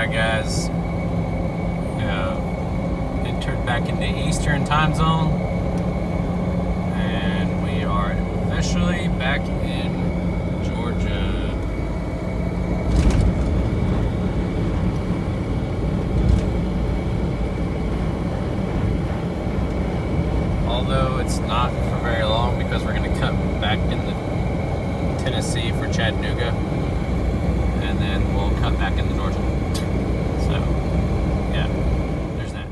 Alright guys, entered back in the Eastern time zone, and we are officially back in Georgia. Although it's not for very long because we're going to cut back into Tennessee for Chattanooga, and then we'll cut back into Georgia. So, yeah, there's that.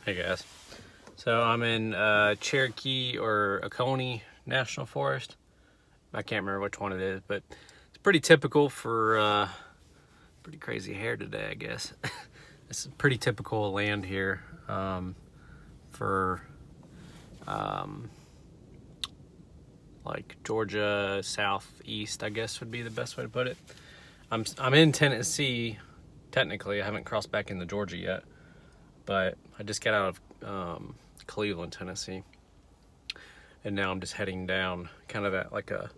Hey guys, so I'm in Cherokee or Oconee National Forest. I can't remember which one it is, but it's pretty typical for pretty crazy hair today, I guess. It's pretty typical land here for like Georgia southeast, I guess would be the best way to put it. I'm in Tennessee. Technically, I haven't crossed back into Georgia yet. But I just got out of Cleveland, Tennessee, and now I'm just heading down kind of at like a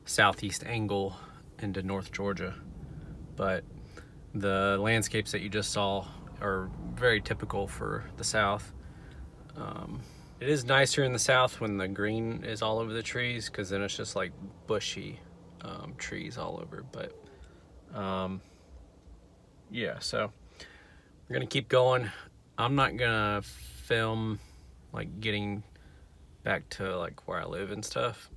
southeast angle into North Georgia. But the landscapes that you just saw are very typical for the South. It is nicer in the South when the green is all over the trees, because then it's just like bushy trees all over. But yeah, so we're gonna keep going. I'm not gonna film like getting back to like where I live and stuff,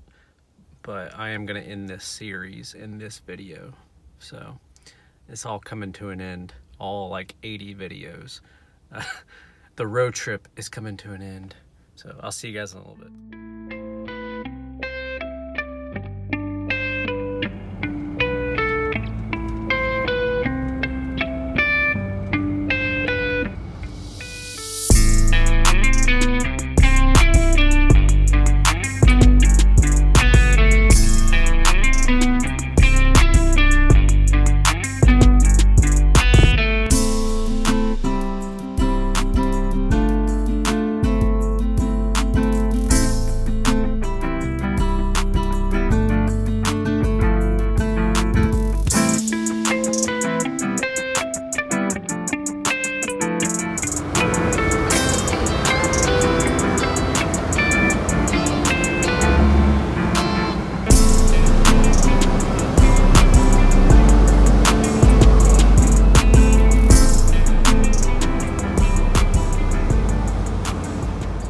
but I am gonna end this series in this video. So it's all coming to an end, all like 80 videos. The road trip is coming to an end. So I'll see you guys in a little bit.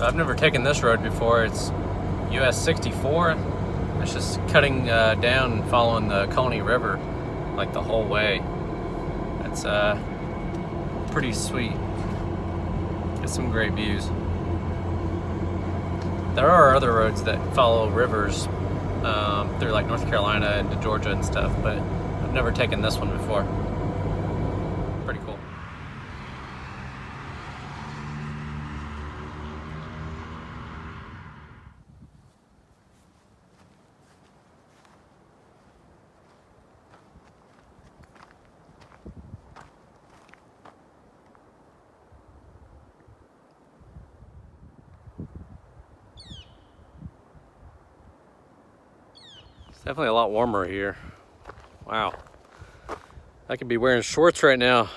I've never taken this road before. It's US 64. It's just cutting down and following the Coney River like the whole way. It's pretty sweet. Get some great views. There are other roads that follow rivers through like North Carolina and to Georgia and stuff, but I've never taken this one before. Pretty cool. Definitely a lot warmer here. Wow. I could be wearing shorts right now.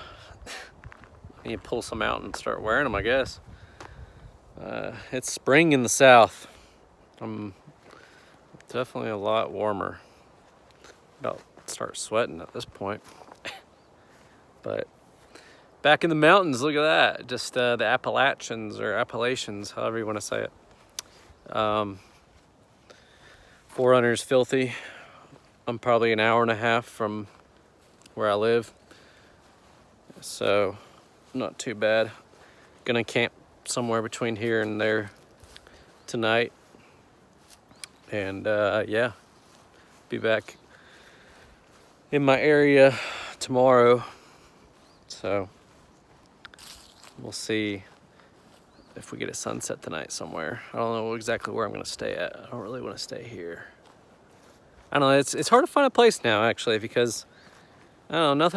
You pull some out and start wearing them, I guess. It's spring in the south. I'm definitely a lot warmer. About to start sweating at this point. But back in the mountains, look at that. Just the Appalachians, or Appalachians, however you want to say it. 4Runner's filthy. I'm probably an hour and a half from where I live, so not too bad. Gonna camp somewhere between here and there tonight, and yeah, be back in my area tomorrow, so we'll see if we get a sunset tonight somewhere. I don't know exactly where I'm gonna stay at. I don't really want to stay here. I don't know, it's hard to find a place now, actually, because I don't know,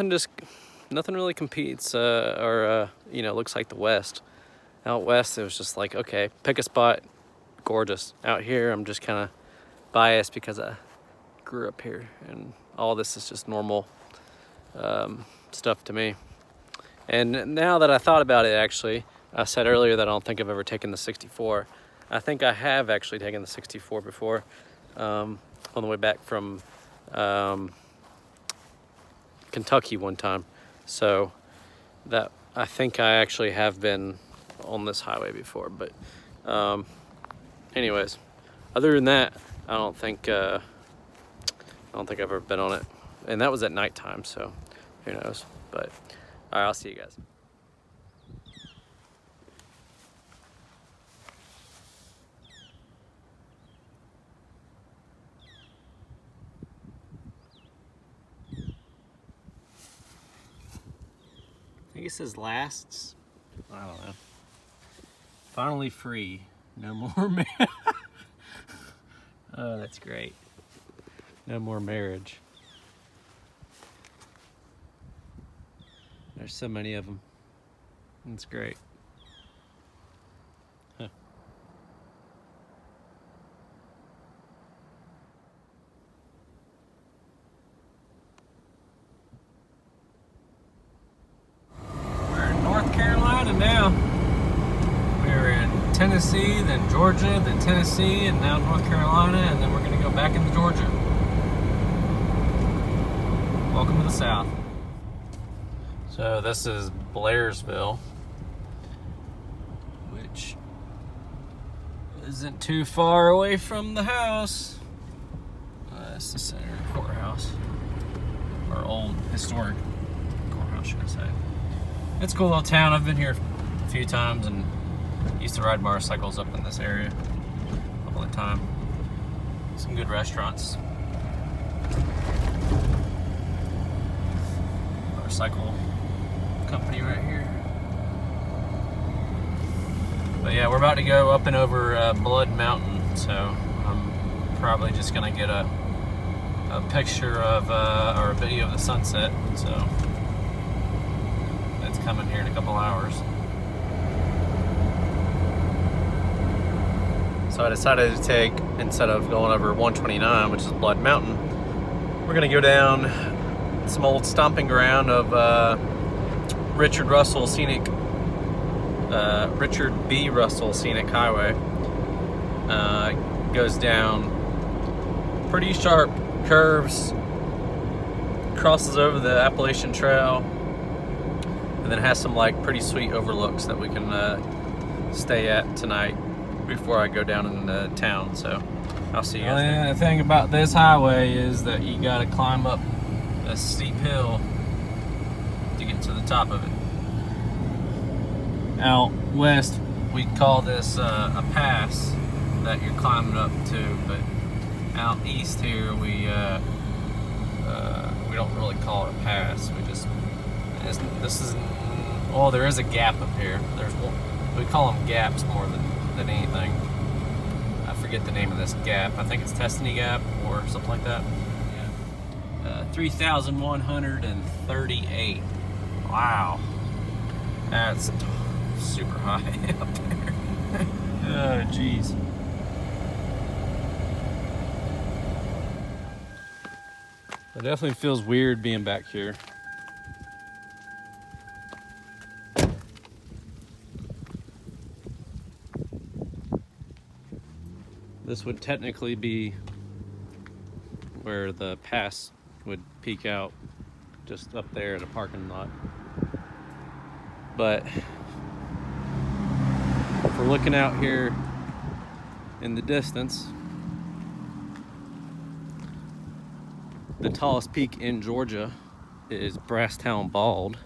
nothing really competes you know, looks like the West. Out West, it was just like, okay, pick a spot, gorgeous. Out here, I'm just kind of biased because I grew up here, and all this is just normal stuff to me. And now that I thought about it, actually, I said earlier that I don't think I've ever taken the 64. I think I have actually taken the 64 before, on the way back from Kentucky one time. So that, I think I actually have been on this highway before, but anyways, other than that, I don't think I've ever been on it, and that was at nighttime, so who knows. But all right, I'll see you guys. I think it says lasts. I don't know. Finally free. No more marriage. Oh, that's great. No more marriage. There's so many of them. It's great. Huh. We're in North Carolina now. We're in Tennessee, then Georgia, then Tennessee, and now North Carolina, and then we're going to go back into Georgia. Welcome to the South. So this is Blairsville, which isn't too far away from the house. That's the center courthouse, or old historic courthouse, should I say. It's a cool little town. I've been here a few times and used to ride motorcycles up in this area all the time. Some good restaurants. Motorcycle company right here. But yeah, we're about to go up and over Blood Mountain, so I'm probably just gonna get a picture of or a video of the sunset. So it's coming here in a couple hours. So I decided to take, instead of going over 129, which is Blood Mountain, we're gonna go down some old stomping ground of Richard B. Russell Scenic Highway. Goes down pretty sharp curves, crosses over the Appalachian Trail, and then has some like pretty sweet overlooks that we can stay at tonight before I go down into town. So I'll see you guys. The thing about this highway is that you gotta climb up a steep hill to get to the top of it. Out west, we call this a pass that you're climbing up to, but out east here, we don't really call it a pass. We just, well, there is a gap up here. There's one, we call them gaps more than anything. I forget the name of this gap. I think it's Destiny Gap or something like that. 3,138. Wow. That's super high up there. Oh, jeez. It definitely feels weird being back here. This would technically be where the pass would peak out, just up there in a parking lot. But if we're looking out here in the distance, the tallest peak in Georgia is Brasstown Bald,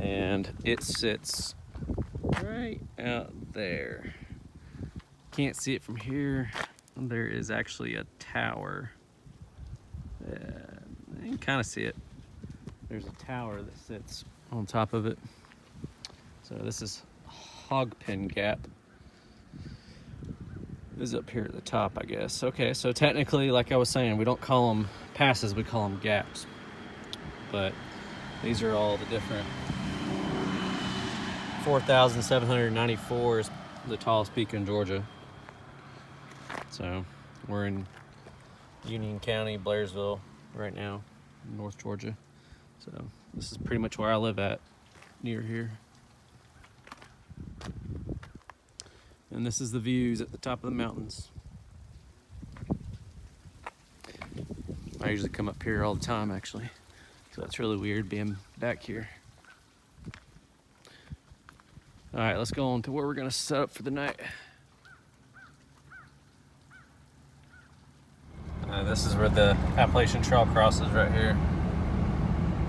and it sits right out there. Can't see it from here. There is actually a tower. You can kind of see it. There's a tower that sits on top of it. So this is Hogpen Gap. This is up here at the top, I guess. Okay, so technically, like I was saying, we don't call them passes, we call them gaps. But these are all the different. 4,794 is the tallest peak in Georgia. So we're in Union County, Blairsville right now, North Georgia. So this is pretty much where I live at, near here. And this is the views at the top of the mountains. I usually come up here all the time, actually. So it's really weird being back here. All right, let's go on to where we're gonna set up for the night. This is where the Appalachian Trail crosses right here.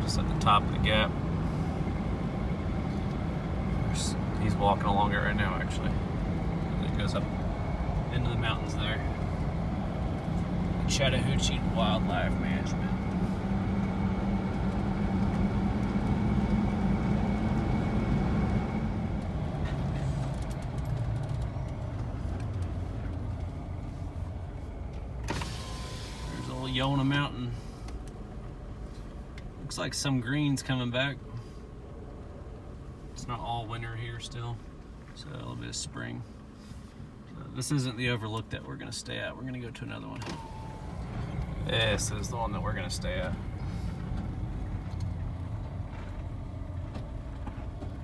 Just at the top of the gap. He's walking along it right now, actually. It goes up into the mountains there. Chattahoochee Wildlife Management. There's old Yona Mountain. Looks like some green's coming back. It's not all winter here still, so a little bit of spring. This isn't the overlook that we're gonna stay at. We're gonna go to another one. This is the one that we're gonna stay at.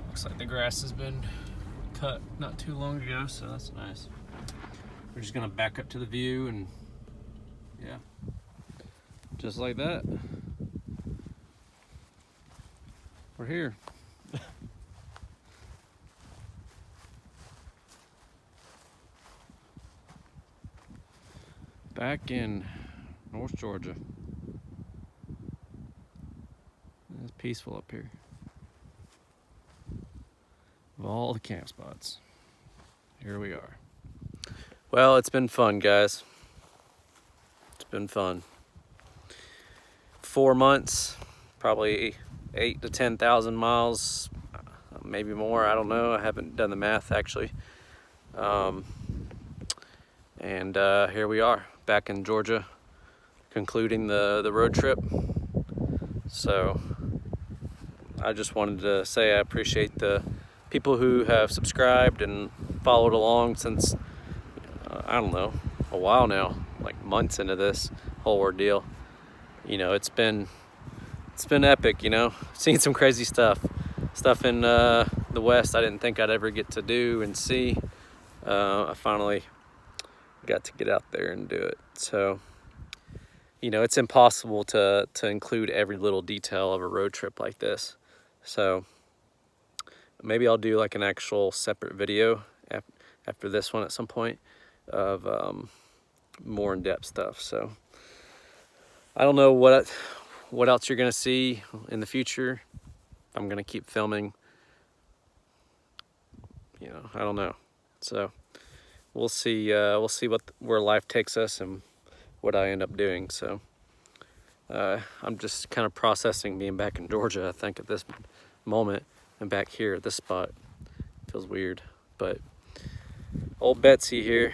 Looks like the grass has been cut not too long ago, so that's nice. We're just gonna back up to the view and yeah, just like that. We're here. Back in North Georgia. It's peaceful up here. Of all the camp spots, here we are. Well, it's been fun, guys. It's been fun. 4 months, probably 8,000 to 10,000 miles, maybe more. I don't know. I haven't done the math actually. And here we are, back in Georgia, concluding the road trip. So I just wanted to say I appreciate the people who have subscribed and followed along since, I don't know, a while now, like months into this whole ordeal. You know, it's been epic, you know. Seen some crazy stuff in the West I didn't think I'd ever get to do and see. I finally got to get out there and do it. So, you know, it's impossible to include every little detail of a road trip like this. So maybe I'll do like an actual separate video after this one at some point of more in-depth stuff. So I don't know what else you're gonna see in the future. I'm gonna keep filming, you know, I don't know. So we'll see where life takes us and what I end up doing. So I'm just kind of processing being back in Georgia, I think, at this moment, and back here at this spot. Feels weird, but old Betsy here